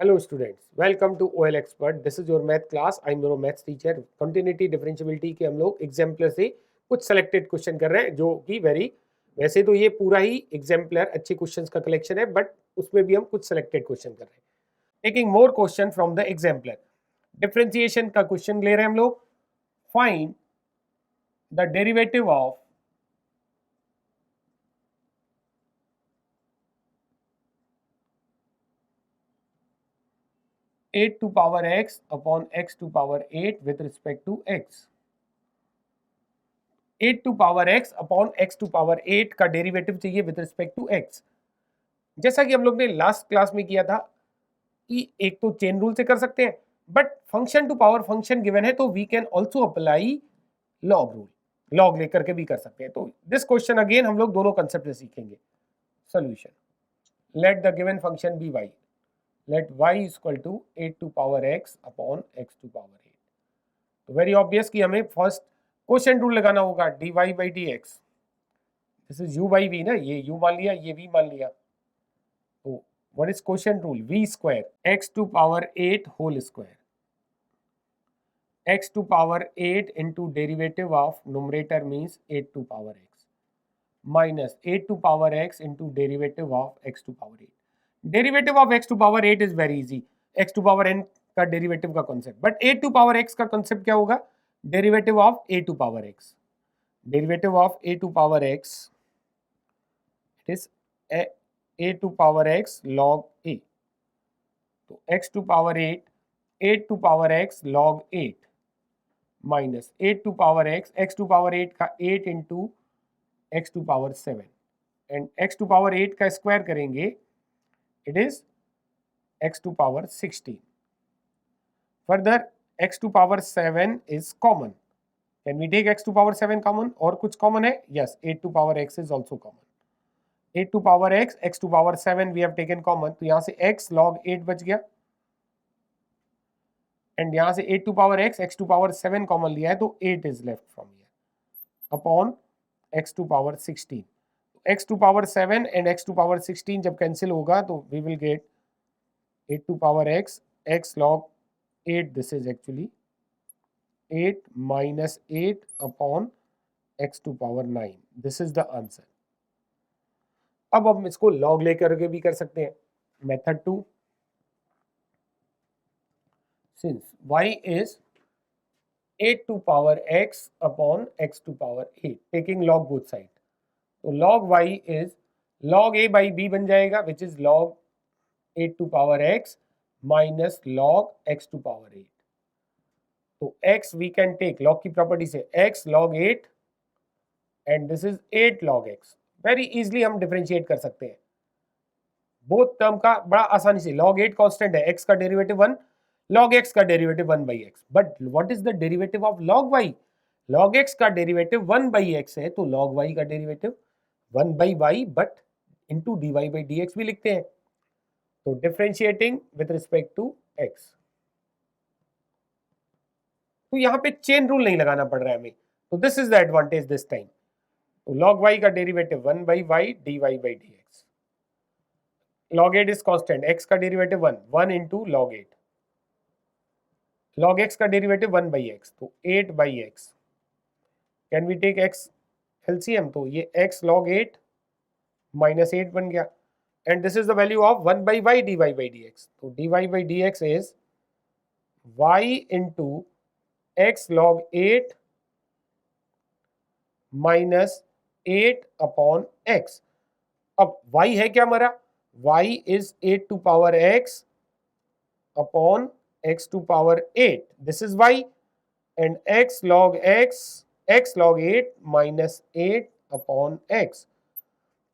Hello students, welcome to OL Expert. This is your math class. I'm your maths teacher. Continuity differentiability के हम लोग exemplar से कुछ selected question कर रहे हैं जो कि वैसे तो ये पूरा ही एग्जाम्पलर अच्छे क्वेश्चंस का कलेक्शन है, बट उसमें भी हम कुछ सेलेक्टेड क्वेश्चन कर रहे हैं. Taking more question from the exemplar. Differentiation का क्वेश्चन ले रहे हैं हम लोग. Find the derivative of eight to power x upon x to power 8 with respect to x. 8 to power x upon x to power 8 का derivative चाहिए with respect to x. जैसा कि हम लोग ने लास्ट क्लास में किया था कि एक तो चेन रूल से कर सकते हैं, but function to power function given है तो we can also apply log rule. Log लेकर के भी कर सकते हैं. तो दिस क्वेश्चन अगेन हम लोग दोनों कंसेप्ट से सीखेंगे. Solution. Let the given function be y. Let y equal to 8 to power x upon x to power 8. तो वेरी ऑब्वियस कि हमें फर्स्ट क्वेश्चन रूल लगाना होगा. dy by d x, this is u by v ना, ये u मान लिया, ये v मान लिया. तो what is quotient rule? v square x to power 8 whole square, x to power 8 into derivative of numerator means 8 to power x minus 8 to power x into derivative of x to power 8. Derivative of x to power 8 is very easy. x to power n का derivative का concept, but 8 to power x का concept क्या होगा? Derivative of a to power x. Derivative of a to power x, it is a to power x log a. तो x to power 8, 8 to power x log 8 minus 8 to power x to power 8 का 8 into x to power 7 and x to power 8 का square करेंगे, it is x to power 16. Further x to power 7 is common. Can we take x to power 7 common? और कुछ common है? Yes, 8 to power x is also common. 8 to power x to power 7 we have taken common, तो यहां से x log 8 बच गया and यहां से 8 to power x to power 7 common लिया है, तो 8 is left from here upon x to power 16. x to power 7 and x to power 16 जब कैंसिल होगा तो we will get 8 to power x log 8, this is actually 8 minus 8 upon x to power 9. This is the answer. अब हम इसको log लेकर के भी कर सकते हैं. Method 2, since y is 8 to power x upon x to power 8, taking log both side, तो log y is log a by b बन जाएगा, which is log 8 to power x minus log x to power 8. तो x we can take log की property से x log 8 and this is 8 log x. Very easily हम differentiate कर सकते हैं both term का बड़ा आसानी से. log 8 कांस्टेंट है, x का डेरिवेटिव 1, log x का derivative 1 by x. But what is the derivative of log y? log x का डेरिवेटिव 1 by x है, तो log y का derivative 1 by y but into dy by dx भी लिखते हैं. तो differentiating with respect to x, तो यहाँ पे चेन रूल नहीं लगाना पड़ रहा है हमें. तो this is the advantage this time. तो log y का derivative 1 by y dy by dx. log 8 is constant, x का derivative 1 into log 8. log x का डेरिवेटिव 1 by x, तो 8 by x. Can we take x LCM? तो ये x log 8 minus 8 बन गया and this is the value of 1 by y dy by dx. तो dy by dx is y into x log 8 minus 8 upon x. अब y है क्या हमारा? y is 8 to power x upon x to power 8, this is y and x log 8 minus 8 upon x.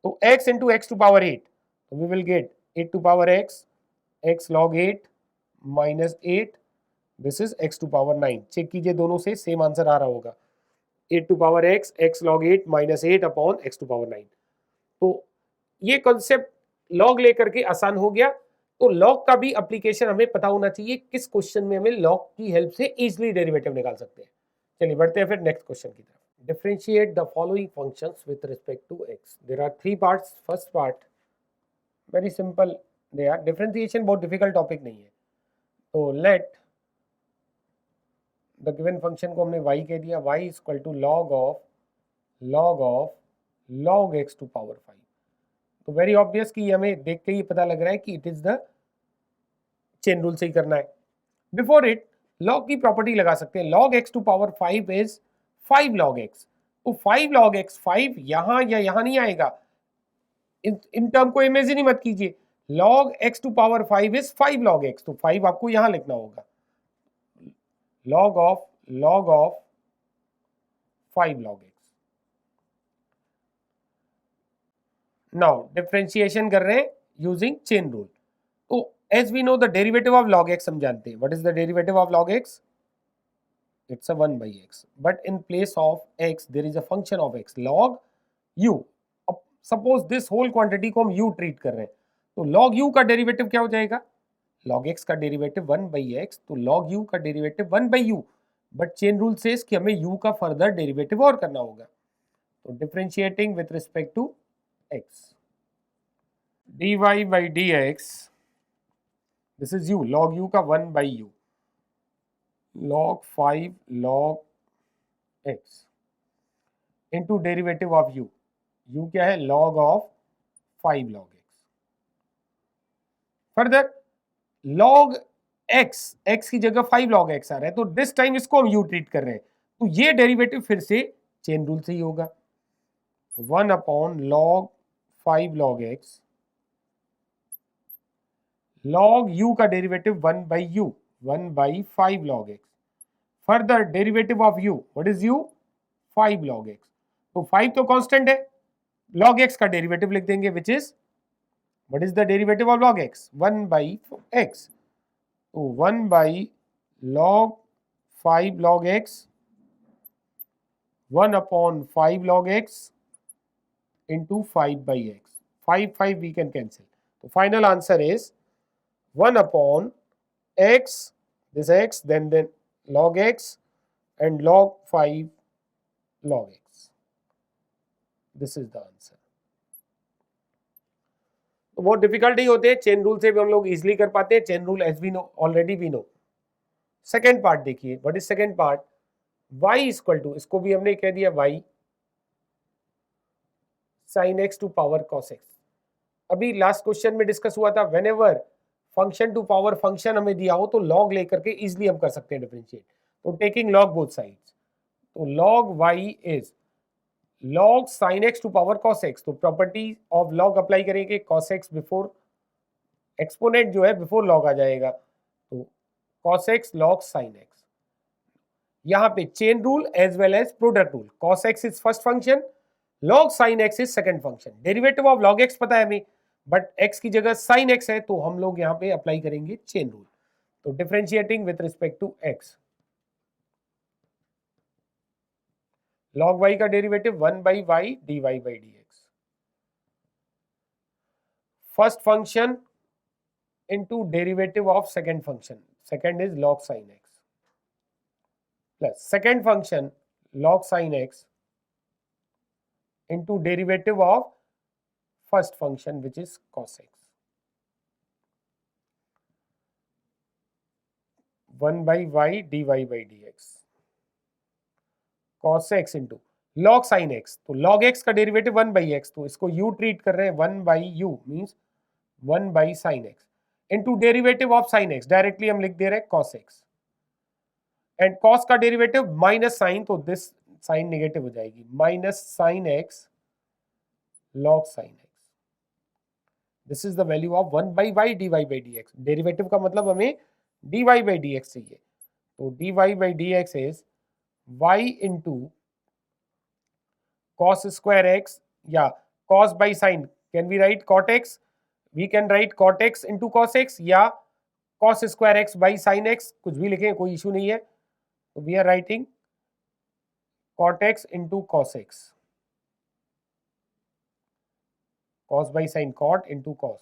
तो x into x to power 8, तो we will get 8 to power x log 8 minus 8, this is x to power 9. Check कीजिए, दोनों से same answer आ रहा होगा. 8 to power x log 8 minus 8 upon x to power 9. तो ये कॉन्सेप्ट लॉग लेकर के आसान हो गया. तो लॉग का भी एप्लीकेशन हमें पता होना चाहिए, किस क्वेश्चन में हमें लॉग की हेल्प से इजीली डेरिवेटिव निकाल सकते हैं. चलिए बढ़ते हैं फिर नेक्स्ट क्वेश्चन की तरफ. Differentiate the following functions with respect to x. There are 3 parts. First part very simple, दे यार, डिफरेंशिएशन बहुत डिफिकल्ट टॉपिक नहीं है। तो लेट द गिवन फंक्शन को हमने y कह दिया, y is equal to log of log x to power 5। तो वेरी ऑब्वियस कि हमें देख के ही पता लग रहा है कि it is the chain rule से ही करना है। बिफोर इट log की प्रॉपर्टी लगा सकते हैं, log x to power 5 is 5 log x। तो 5 log x, 5 यहां या यहां नहीं आएगा, इन टर्म को इमेजिन ही मत कीजिए। log x to power 5 is 5 log x, तो 5 आपको यहां लिखना होगा, log of 5 log x। Now differentiation कर रहे हैं यूजिंग चेन रूल। तो as we know the derivative of log x हम जानते हैं। What is the derivative of log x? It's a 1 by x, but in place of x there is a function of x log u। अब suppose this whole quantity को हम u treat कर रहे हैं, तो log u का derivative क्या हो जाएगा? log x का डेरिवेटिव 1 by x, तो log u का derivative 1 by u, but chain rule says कि हमें u का फर्दर डेरिवेटिव और करना होगा। तो differentiating with respect to x, dy by dx, this is u, log u का 1 by u, log 5 log x into derivative of u, u क्या है? log of 5 log x। Further log x, x की जगह 5 log x आ रहा है, तो this time इसको हम u ट्रीट कर रहे हैं, तो ये डेरिवेटिव फिर से चेन रूल से ही होगा। 1 upon log 5 log x, log u का derivative 1 by u, 1 by 5 log x। Further derivative of u, what is u? 5 log x। तो 5 तो कांस्टेंट है, log x का डेरिवेटिव लिख देंगे, which is, what is the derivative of log x? 1 by x। तो 1 by log 5 log x, 1 upon 5 log x into 5 by x। 5 we can cancel, तो final answer is 1 upon x, this x, then log x and log 5 log x, this is the answer। तो बहुत difficult ही होते हैं, chain rule से भी हम लोग easily कर पाते हैं। Chain rule as we know, already we know. Second part देखिए, what is second part? y equal to, इसको भी हमने कह दिया y sin x to power cos x। अभी लास्ट क्वेश्चन में डिस्कस हुआ था, whenever function to power function हमें दिया हो तो log लेकर के इजिली हम कर सकते हैं डिफरेंशिएट, तो टेकिंग log बोथ साइड्स, तो log y is log sin x to power cos x। तो प्रॉपर्टी ऑफ log अप्लाई करेंगे, cos x बिफोर एक्सपोनेंट जो है बिफोर log आ जाएगा, तो cos x log sin x। यहां पे chain rule as well as product rule, cos x is first function, log sin x is second function. Derivative of log x पता है हमें, but x की जगह sin x है, तो हम लोग यहां पे अप्लाई करेंगे चेन रूल। तो differentiating with respect to x, log y का derivative 1 by y dy by dx, first function into derivative of second function, second is log sin x, plus second function log sin x into derivative of first function which is cos x, 1 by y dy by dx, cos x into log sin x, तो log x का derivative 1 by x, तो इसको u treat कर रहे हैं, 1 by u means 1 by sin x into derivative of sin x, directly हम लिख दे रहे हैं cos x, एंड cos का डेरिवेटिव माइनस साइन, तो दिस साइन नेगेटिव हो जाएगी, minus sine x log sin x, this is the value of 1 by y dy by dx। Derivative का मतलब हमें dy by dx चाहिए, तो dy by dx is y into cos square x या cos by sin, can we write cot x, we can write cot x into cos x या cos square x by sin x, कुछ भी लिखें कोई issue नहीं है। तो we are writing cot x into cos x, cos by sin cot into cos,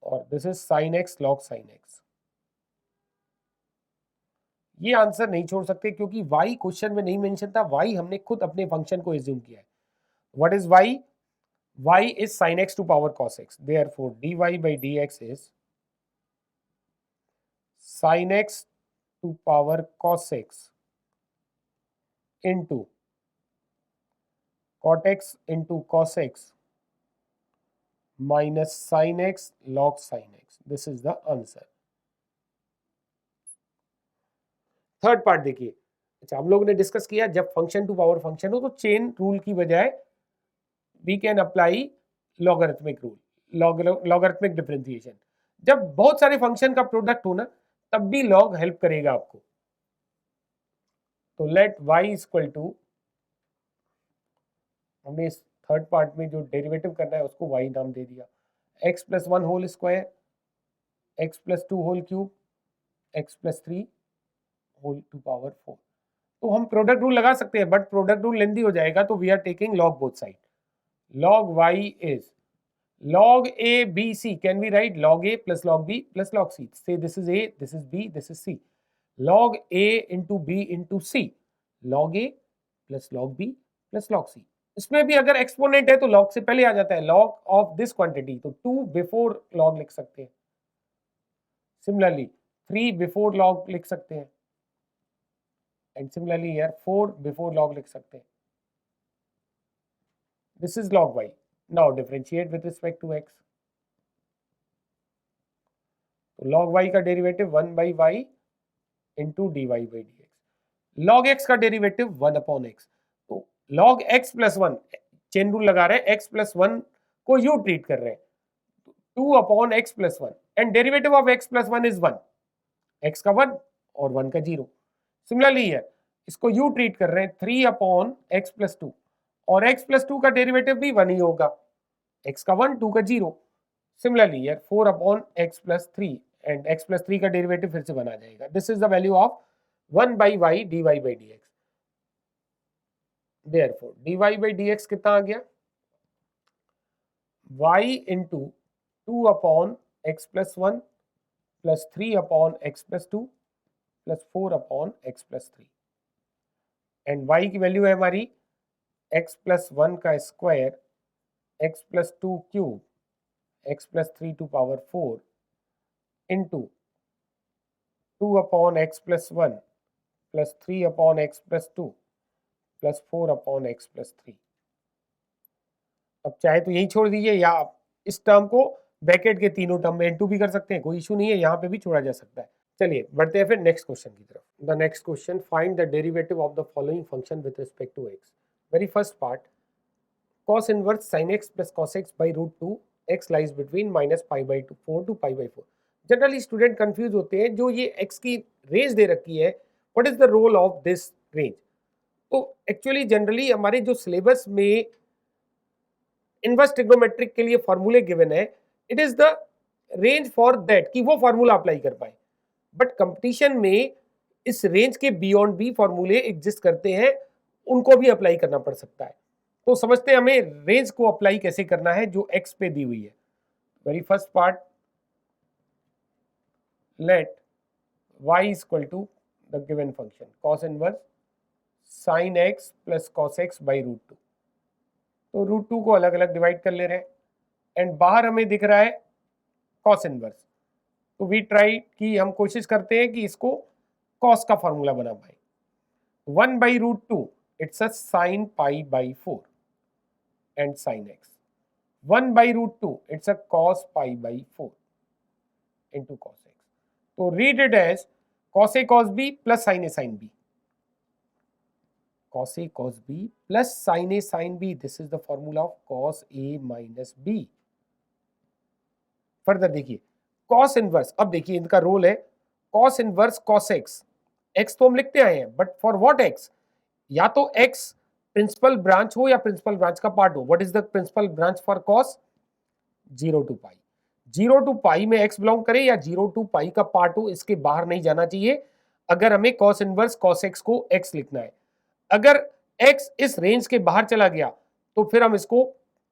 और this is sin x log sin x। ये आंसर नहीं छोड़ सकते क्योंकि y क्वेश्चन में नहीं मेंशन था, y हमने खुद अपने फंक्शन को एज्यूम किया है। What is y? y is sin x to power cos x. Therefore, dy by dx is sin x to power cos x into cot x into cos x minus sin x log sin x. This is the answer. Third part देखिए, अच्छा हम लोगों ने discuss किया जब function to power function हो तो chain rule की बजाय we can apply logarithmic rule, logarithmic differentiation. जब बहुत सारे फंक्शन का प्रोडक्ट हो ना तब भी लॉग हेल्प करेगा आपको. तो लेट y इक्वल टू, हमने इस थर्ड पार्ट में जो डेरिवेटिव करना है उसको y नाम दे दिया, x plus 1 whole square, x plus 2 whole cube, x plus 3 whole to power 4. तो हम प्रोडक्ट रूल लगा सकते हैं बट प्रोडक्ट रूल लेंदी हो जाएगा, तो we are taking log both side. log y is log a b c. Can we write log a plus log b plus log c? Say this is a, this is b, this is c. log a into b into c, log a plus log b plus log c. इसमें भी अगर exponent है तो log से पहले आ जाता है, log of this quantity, तो 2 बिफोर log लिख सकते हैं. सिमिलरली 3 बिफोर log लिख सकते हैं, and similarly here 4 before log लिख सकते हैं. This is log y. Now differentiate with respect to x. तो log y का derivative 1 by y into dy by dx. log x का डेरिवेटिव 1 upon x. तो log x plus 1, chain rule लगा रहे हैं, x plus 1 को u treat कर रहे हैं, 2 upon x plus 1, and derivative of x plus 1 is 1, x का 1 और 1 का 0. सिमिलरली हियर इसको u ट्रीट कर रहे हैं 3 upon x plus 2, और x प्लस 2 का डेरिवेटिव भी 1 ही होगा, x का 1, 2 का 0. Similarly here 4 upon x plus 3, and x plus 3 का डेरिवेटिव फिर से 1 आ जाएगा. This is the value of 1 by y dy by dx. Therefore dy by dx कितना आ गया, y into 2 upon x plus 1 plus 3 upon x plus 2 plus 4 upon x plus 3, and y की value है हमारी x plus 1 का square, x plus 2 cube, x plus 3 to power 4 into 2 upon x plus 1 plus 3 upon x plus 2 plus 4 upon x plus 3. अब चाहे तो यही छोड़ दीजिए या आप इस टर्म को ब्रैकेट के तीनों टर्म में इनटू भी कर सकते हैं, कोई इशू नहीं है, यहाँ पे भी छोड़ा जा सकता है. चलिए बढ़ते हैं फिर नेक्स्ट क्वेश्चन की तरफ. The next question, find the derivative of the following function with respect to x. Very first part, cos inverse sin x plus cos x by root 2, x lies between minus pi by 4 to pi by 4. Generally student confuse होते हैं, जो ये x की range दे रखी है, what is the role of this range. तो actually generally हमारे जो सिलेबस में इनवर्स ट्रिग्नोमेट्रिक के लिए फॉर्मूले गिवन है, it is the range for that कि वो फॉर्मूला अप्लाई कर पाए. बट कंपटीशन में इस रेंज के बियॉन्ड भी फॉर्मूले एग्जिस्ट करते हैं, उनको भी अप्लाई करना पड़ सकता है. तो समझते हैं हमें रेंज को अप्लाई कैसे करना है जो x पे दी हुई है. Very first part, let y equal to the given function cos inverse sin x plus cos x by root 2. तो रूट 2 को अलग अलग डिवाइड कर ले रहे हैं, एंड बाहर हमें दिख रहा है cos इनवर्स. तो वी ट्राई कि हम कोशिश करते हैं कि इसको cos का फॉर्मूला बना पाए. 1 by root 2, it's a sin pi by 4 and sin x. 1 by root 2, it's a cos pi by 4 into cos x. So read it as cos a cos b plus sin a sin b. Cos a cos b plus sin a sin b. This is the formula of cos a minus b. Further देखिए cos inverse, अब देखिए इनका role है cos inverse cos x. x तो हम लिखते आए हैं, बट फॉर व्हाट x? या तो x प्रिंसिपल ब्रांच हो या प्रिंसिपल ब्रांच का पार्ट हो. What is the principal branch for cos? 0 to pi. 0 to pi में x बिलोंग करे या 0 टू पाई का पार्ट हो, इसके बाहर नहीं जाना चाहिए अगर हमें cos इनवर्स cos x को x लिखना है. अगर x इस रेंज के बाहर चला गया तो फिर हम इसको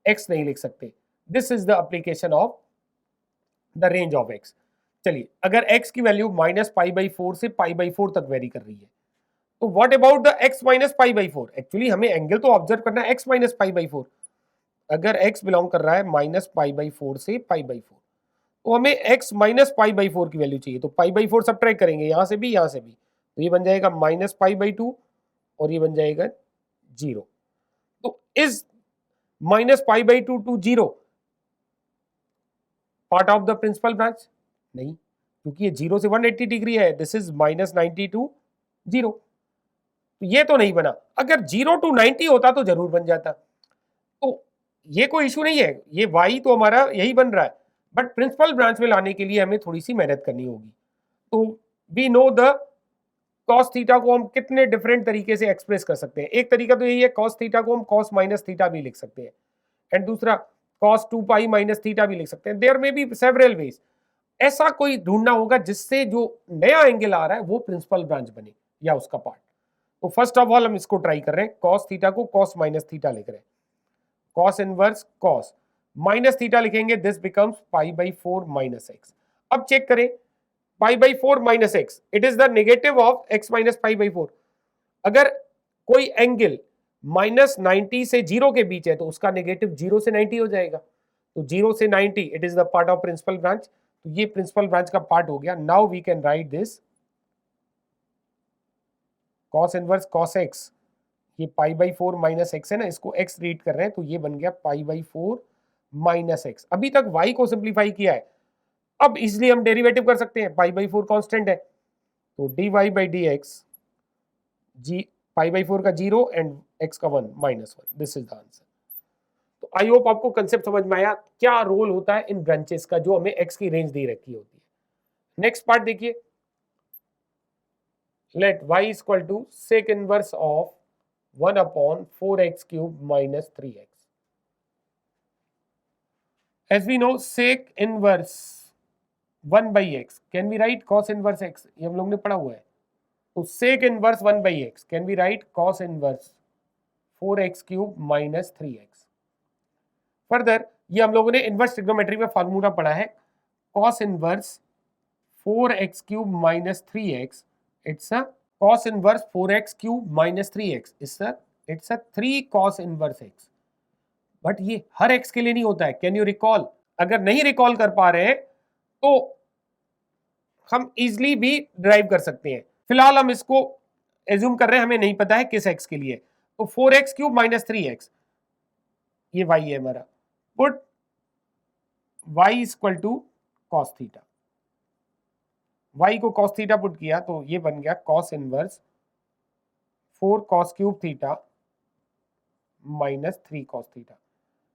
x नहीं लिख सकते. This is the application of the range of x. चलिए अगर x की वैल्यू माइनस पाई बाई 4 से पाई बाई 4 तक वेरी कर रही है, तो what about the x minus pi by 4? Actually हमें एंगल तो ऑब्जर्व करना है x माइनस पाई बाई 4. अगर x बिलोंग कर रहा है -π/4 से π/4, तो हमें x -π/4 की वैल्यू चाहिए। तो π/4 सबट्रैक्ट करेंगे यहाँ से भी, यहाँ से भी, तो ये बन जाएगा -π/2 और ये बन जाएगा 0। तो is -π/2 to 0 part of the principal branch? नहीं, क्योंकि ये 0 से 180 डिग्री है। दिस इज -90 टू 0, तो ये तो नहीं बना। अगर 0 टू 90 होता तो जरूर बन जाता। तो ये कोई इशू नहीं है, ये y तो हमारा यही बन रहा है, बट प्रिंसिपल ब्रांच में लाने के लिए हमें थोड़ी सी मेहनत करनी होगी। तो we know the cos theta को हम कितने डिफरेंट तरीके से एक्सप्रेस कर सकते हैं। एक तरीका तो यही है, कॉस थीटा को हम कॉस माइनस थीटा भी लिख सकते हैं, एंड दूसरा कॉस 2π माइनस थीटा भी लिख सकते हैं। देयर में बी सेवरल वेज। ऐसा कोई ढूंढना होगा जिससे जो नया एंगल आ रहा है वो प्रिंसिपल ब्रांच बने या उसका पार्ट। तो फर्स्ट ऑफ ऑल हम इसको ट्राई कर रहे हैं, कॉस थीटा को कॉस माइनस थीटा लिख रहे हैं, cos inverse cos minus theta लिखेंगे, दिस बिकम्स π/4 माइनस एक्स। अब चेक करें, π/4 minus x, it is the negative of x minus π/4। अगर कोई एंगल -90 से 0 के बीच है तो उसका नेगेटिव 0 से 90 हो जाएगा। तो 0 से 90 it is the part of principal branch. तो ये प्रिंसिपल ब्रांच का पार्ट हो गया। Now we can write this cos inverse cos x, ये π/4 माइनस एक्स है ना, इसको x रीड कर रहे हैं, तो ये बन गया π/4 माइनस एक्स। अभी तक y को सिंप्लीफाई किया है, अब इसलिए हम डेरिवेटिव कर सकते हैं, π/4 कांस्टेंट है, तो dy/dx, जी π/4 का 0 एंड x का 1 -1, दिस इज द आंसर। तो आई होप आपको कंसेप्ट समझ में आया, क्या रोल होता है इन ब्रांचेस का जो हमें x की रेंज दे रखी होती है। नेक्स्ट पार्ट देखिए, let y is equal to sec inverse of 1/4x³ minus 3x. As we know, sec inverse 1/x, can we write cos inverse x? ये हम लोग ने पढ़ा हुआ है। तो sec inverse 1/x, can we write cos inverse 4x³ minus 3x? Further ये हम लोगों ने इनवर्स ट्रिग्नोमेट्री में फार्मूला पढ़ा है, cos inverse 4x³ minus 3x, it's a cos inverse 4x³ minus 3x, it's a 3 cos inverse x। But ये हर x के लिए नहीं होता है, कैन यू रिकॉल? अगर नहीं रिकॉल कर पा रहे हैं तो हम इजिली भी ड्राइव कर सकते हैं। फिलहाल हम इसको एज्यूम कर रहे हैं, हमें नहीं पता है किस x के लिए। तो 4x³ minus 3x, ये y है हमारा, put y is equal to cos theta, y को cos थीटा पुट किया तो ये बन गया cos inverse 4 cos³ theta minus 3 cos theta.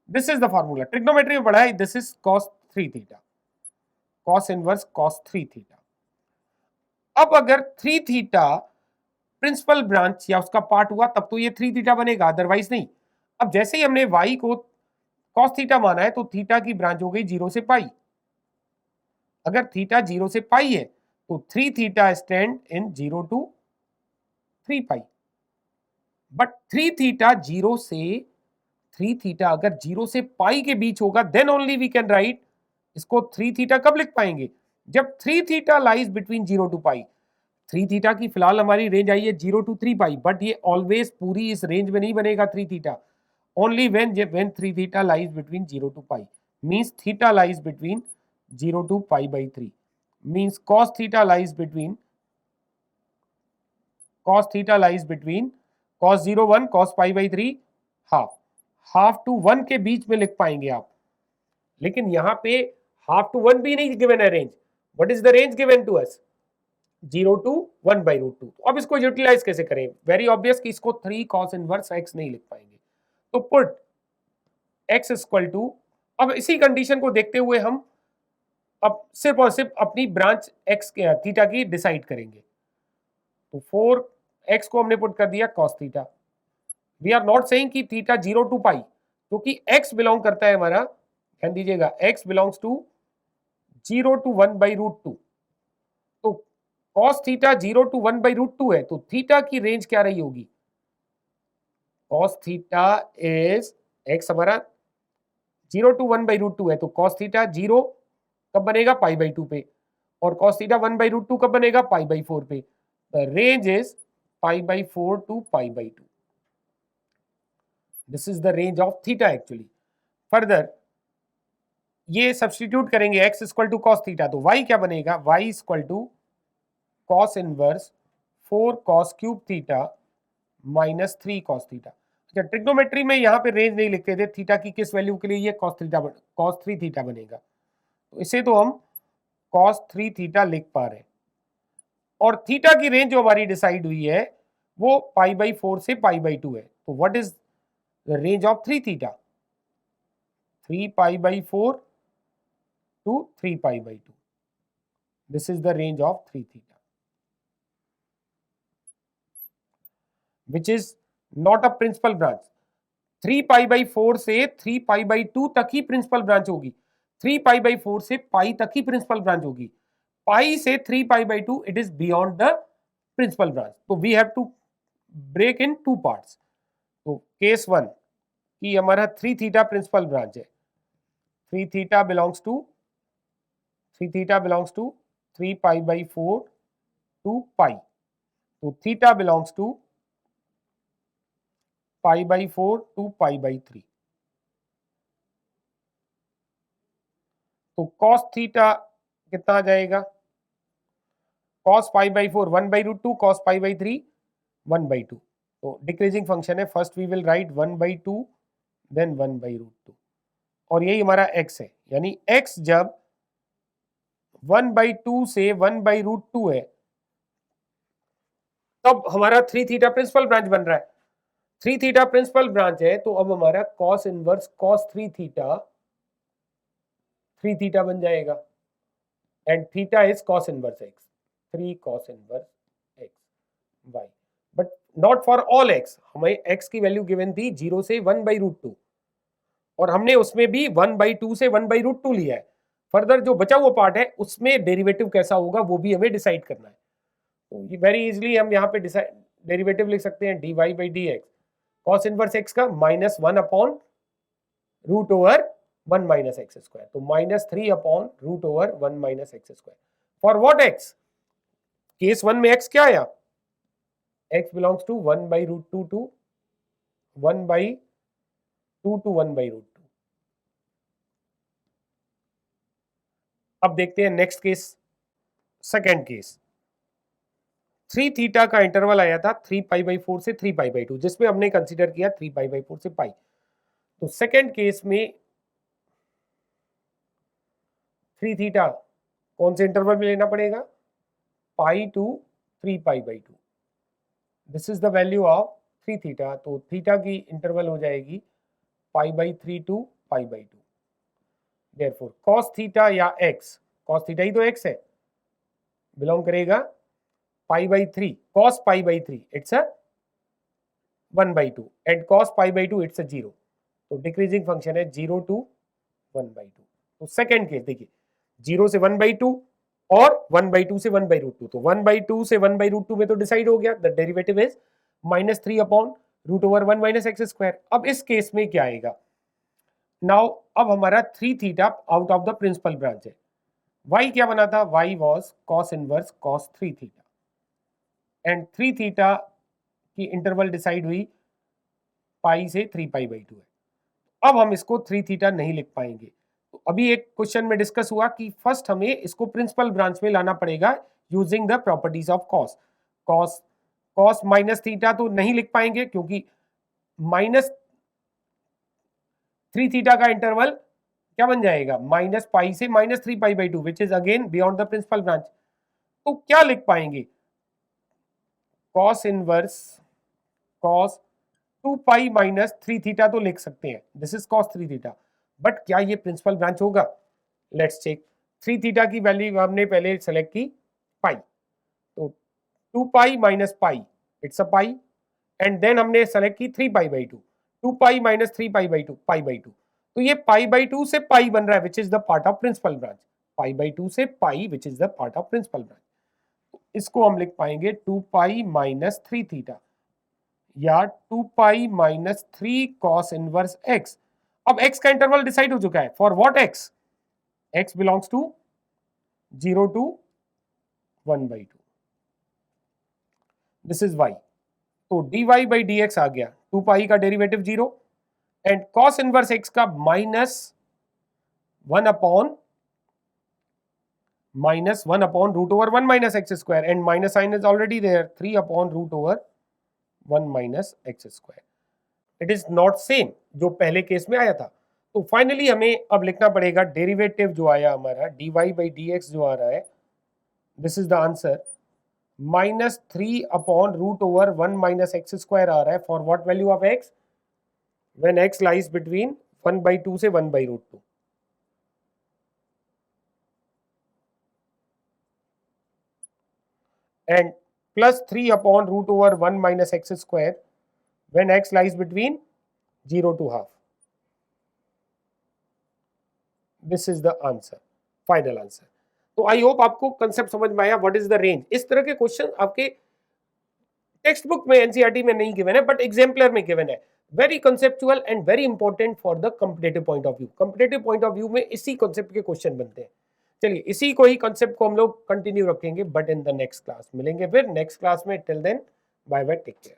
This is the formula, trigonometry में पढ़ा है, this is cos 3 theta, cos inverse cos 3 theta. अब अगर 3 थीटा प्रिंसिपल ब्रांच या उसका पार्ट हुआ तब तो ये 3 थीटा बनेगा, अदरवाइज नहीं। अब जैसे ही हमने y को cos थीटा माना है तो थीटा की ब्रांच हो गई 0 से पाई। अगर थीटा 0 से पाई है तो 3 theta stand in 0 to 3 pi. But 3 theta 0 से 3 थीटा अगर 0 से पाई के बीच होगा, then only we can write इसको 3 थीटा। कब लिख पाएंगे? जब 3 theta lies between 0 to pi. 3 theta की फिलहाल हमारी रेंज आई है 0 to 3 पाई, बट ये ऑलवेज पूरी इस रेंज में नहीं बनेगा 3 theta, only when 3 theta lies between 0 to pi, means theta lies between 0 to π/3, means cos theta lies between cos 0 1 cos π/3 half to 1 के बीच में लिख पाएंगे आप। लेकिन यहां पे हाफ टू 1 भी नहीं गिवन है range. What is the range given to us? 0 to 1/√2। अब इसको यूटिलाइज कैसे करें? वेरी ऑब्वियस कि इसको 3 cos इनवर्स x नहीं लिख पाएंगे, तो पुट x इक्वल टू, अब इसी कंडीशन को देखते हुए हम अब सिर्फ और सिर्फ अपनी ब्रांच x थीटा की डिसाइड करेंगे। तो 4x को हमने पुट कर दिया cos theta. We are not saying कि थीटा 0 to पाई, क्योंकि x बिलोंग करता है हमारा, ध्यान दीजिएगा, x बिलोंग्स टू 0 to 1/√2। तो cos थीटा 0 to 1/√2 है, तो थीटा की रेंज क्या रही होगी? cos थीटा इज, x हमारा 0 to 1/√2 है, तो cos थीटा 0 कब बनेगा? π/2 पे, और cos थीटा 1/√2 कब बनेगा? π/4 पे। The range is π/4 to π/2। This is the range of theta actually. Further ये सब्स्टिट्यूट करेंगे x equal to cos theta, तो y क्या बनेगा, y equal to cos inverse 4 cos cube theta minus 3 cos theta. अच्छा, trigonometry में यहाँ पे range नहीं लिखते थे, थीटा की किस वैल्यू के लिए ये कॉस 3 थीटा बनेगा, तो इसे तो हम कॉस 3 थीटा लिख पा रहे हैं। और थीटा की रेंज जो हमारी डिसाइड हुई है वो पाई बाई 4 से पाई बाई 2 है, तो what is the range of 3 theta, 3 pi by 4 to 3 pi by 2, this is the range of 3 theta, which is not a principal branch. 3 pi by 4 से 3 पाई बाई 2 तक ही प्रिंसिपल ब्रांच होगी, 3 pi by 4 से पाई तक ही principal branch होगी, pi से 3 pi by 2 it is beyond the principal branch. तो we have to break in 2 parts. तो case 1 कि हमारा 3 थीटा प्रिंसिपल ब्रांच है, 3 theta belongs to 3 pi by 4 to pi, तो theta belongs to pi by 4 to pi by 3। तो cos theta कितना आ जाएगा, cos pi by 4 1 by root 2, cos pi by 3 1 by 2। तो डिक्रीजिंग फंक्शन है, first we will write 1 by 2 then 1 by root 2, और यही हमारा x है, यानी x जब 1 बाई 2 से 1 बाई रूट 2 है तब हमारा 3 थीटा प्रिंसिपल ब्रांच बन रहा है। 3 थीटा प्रिंसिपल ब्रांच है तो अब हमारा कॉस इनवर्स कॉस 3 थीटा बन जाएगा, and theta is cos inverse x, 3 cos inverse x y, but not for all x। हमें x की वैल्यू गिवन थी 0 से 1 बाई रूट 2, और हमने उसमें भी 1 बाई 2 से 1 बाई रूट 2 लिया है। फर्दर जो बचा हुआ पार्ट है उसमें डेरिवेटिव कैसा होगा वो भी हमें डिसाइड करना है। तो वेरी इजीली हम यहाँ पे डेरिवेटिव लिख सकते हैं dy by d x, cos inverse x का minus 1 upon root over 1 minus x square, तो minus 3 upon root over 1 minus x square. For what x, case 1 में x क्या आया, x belongs to 1 by root 2 to 1 by 2 to 1 by root 2। अब देखते हैं next case, second case. 3 theta का interval आया था 3 पाई बाई 4 से 3 पाई बाई 2, जिसमें हमने कंसीडर किया 3 पाई बाई 4 से पाई। तो सेकेंड केस में 3 थीटा कौन से इंटरवल में लेना पड़ेगा, pi to 3 pi by 2, this is the value of 3 theta. तो थीटा की इंटरवल हो जाएगी pi by 3 to pi by 2। Therefore cos theta या x, कॉस थीटा ही तो x है, बिलोंग करेगा pi by 3, cos pi by 3 it's a 1 by 2, and cos pi by 2 it's a 0। तो डिक्रीजिंग फंक्शन है 0 टू 1 बाई 2। तो second case देखिए 0 से 1 बाई 2 और 1 बाई 2 से 1 बाई रूट 2, तो 1 बाई 2 से 1 बाई रूट 2 में तो डिसाइड हो गया, the derivative is minus 3 upon root over 1 minus x square. अब इस केस में क्या आएगा, नाउ अब हमारा 3 theta out of the principal branch है, y क्या बना था, y was cos inverse cos 3 theta, and 3 theta की इंटरवल डिसाइड हुई पाई से 3 पाई बाई 2 है। अब हम इसको 3 थीटा नहीं लिख पाएंगे, तो अभी एक क्वेश्चन में डिस्कस हुआ कि फर्स्ट हमें इसको प्रिंसिपल ब्रांच में लाना पड़ेगा using the properties of cos. Cos cos minus theta तो नहीं लिख पाएंगे क्योंकि माइनस 3 थीटा का इंटरवल क्या बन जाएगा, माइनस पाई से minus 3 pi by 2, which is again beyond the principal branch. तो क्या लिख पाएंगे, cos inverse cos 2 pi minus 3 theta तो लिख सकते हैं, this is cos 3 theta, but क्या ये प्रिंसिपल ब्रांच होगा, लेट्स चेक। 3 थीटा की वैल्यू हमने पहले सेलेक्ट की पाई, तो 2 pi minus pi it's a pi, and then हमने सेलेक्ट की 3 pi by 2, 2 pi minus 3 pi by 2 pi by 2, तो ये पाई बाई 2 से पाई बन रहा है which is the part of principal branch, pi by 2 से pi which is the part of principal branch. इसको हम लिख पाएंगे 2 पाई माइनस 3 थीटा या 2 pi minus 3 cos inverse x। अब x का इंटरवल डिसाइड हो चुका है, for what x belongs to 0 to 1 by 2, this is y। तो dy बाई dx आ गया, 2 पाई का derivative 0 and cos inverse x का -1 upon √1 minus x square, and minus sign is already there, 3 upon √1 minus x square. It is not same जो पहले case में आया था. तो फाइनली हमें अब लिखना पड़ेगा डेरिवेटिव जो आया हमारा dy by dx जो आ रहा है, this is the answer, -3 upon √1 minus x square आ रहा है for what value of x, when x lies between 1/2 से 1/√2. and plus 3 upon √1 minus x square when x lies between 0 to half. This is the answer, final answer. तो I hope आपको concept समझ में आया. What is the range. इस तरह के question आपके टेक्स्ट बुक में एनसीईआरटी में नहीं गिवन है, बट एग्जाम्पलर में गिवन है. Very conceptual and very important for the competitive point of view. Competitive point of view में इसी कॉन्सेप्ट के क्वेश्चन बनते हैं. चलिए इसी को ही कॉन्सेप्ट को हम लोग कंटिन्यू रखेंगे, but in the next class मिलेंगे फिर नेक्स्ट क्लास में. Till then bye bye, take care.